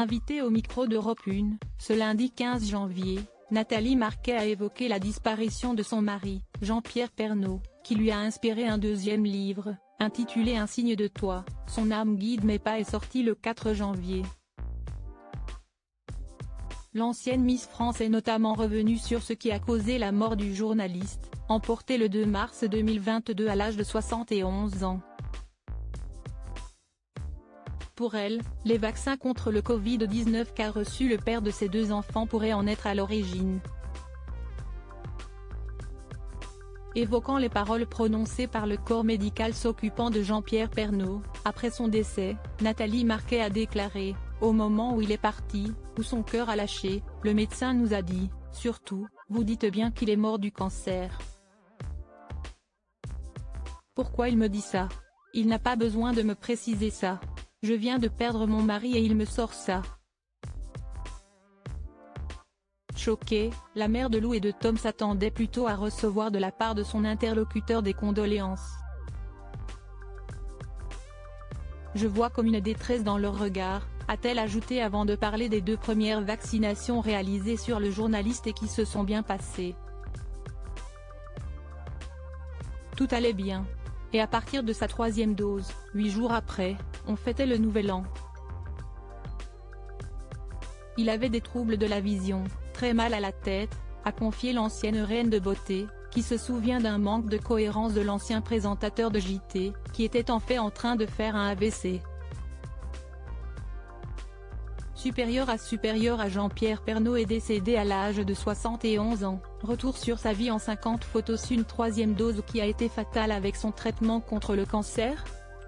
Invitée au micro d'Europe 1, ce lundi 15 janvier, Nathalie Marquet a évoqué la disparition de son mari, Jean-Pierre Pernaut, qui lui a inspiré un deuxième livre, intitulé Un signe de toi, son âme guide mes pas est sorti le 4 janvier. L'ancienne Miss France est notamment revenue sur ce qui a causé la mort du journaliste, emporté le 2 mars 2022 à l'âge de 71 ans. Pour elle, les vaccins contre le Covid-19 qu'a reçu le père de ses 2 enfants pourraient en être à l'origine. Évoquant les paroles prononcées par le corps médical s'occupant de Jean-Pierre Pernaut, après son décès, Nathalie Marquet a déclaré: « Au moment où il est parti, où son cœur a lâché, le médecin nous a dit, surtout, vous dites bien qu'il est mort du cancer. Pourquoi il me dit ça? Il n'a pas besoin de me préciser ça. Je viens de perdre mon mari et il me sort ça. » Choquée, la mère de Lou et de Tom s'attendait plutôt à recevoir de la part de son interlocuteur des condoléances. « Je vois comme une détresse dans leur regard », a-t-elle ajouté avant de parler des 2 premières vaccinations réalisées sur le journaliste et qui se sont bien passées. Tout allait bien. Et à partir de sa 3e dose, 8 jours après, on fêtait le nouvel an. Il avait des troubles de la vision, très mal à la tête, a confié l'ancienne reine de beauté, qui se souvient d'un manque de cohérence de l'ancien présentateur de JT, qui était en fait en train de faire un AVC. Supérieur à Jean-Pierre Pernaut est décédé à l'âge de 71 ans, retour sur sa vie en 50 photos. Une 3e dose qui a été fatale avec son traitement contre le cancer.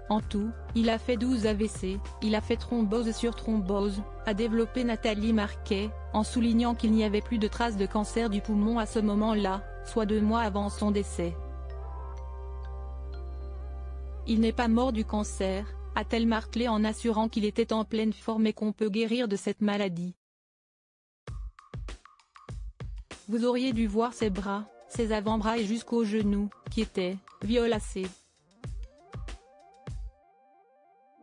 En tout, il a fait 12 AVC, il a fait thrombose sur thrombose, a développé Nathalie Marquet, en soulignant qu'il n'y avait plus de traces de cancer du poumon à ce moment-là, soit 2 mois avant son décès. Il n'est pas mort du cancer, a-t-elle martelé en assurant qu'il était en pleine forme et qu'on peut guérir de cette maladie. Vous auriez dû voir ses bras, ses avant-bras et jusqu'aux genoux, qui étaient violacés.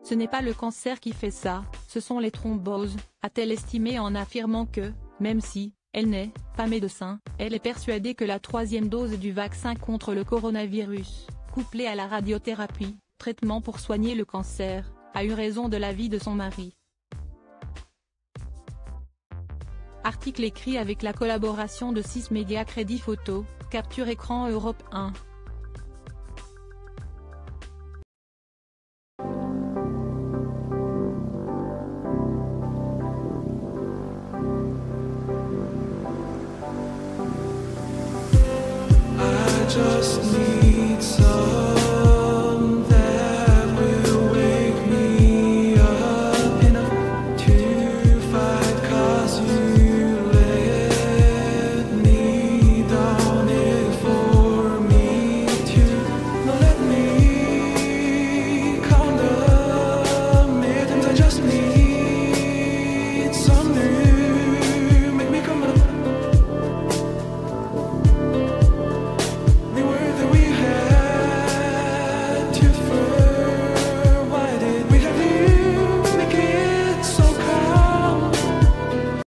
Ce n'est pas le cancer qui fait ça, ce sont les thromboses, a-t-elle estimé en affirmant que, même si, elle n'est pas médecin, elle est persuadée que la 3e dose du vaccin contre le coronavirus, couplée à la radiothérapie, traitement pour soigner le cancer, a eu raison de la vie de son mari. Article écrit avec la collaboration de 6 médias. Crédit photo, capture écran Europe 1. I just need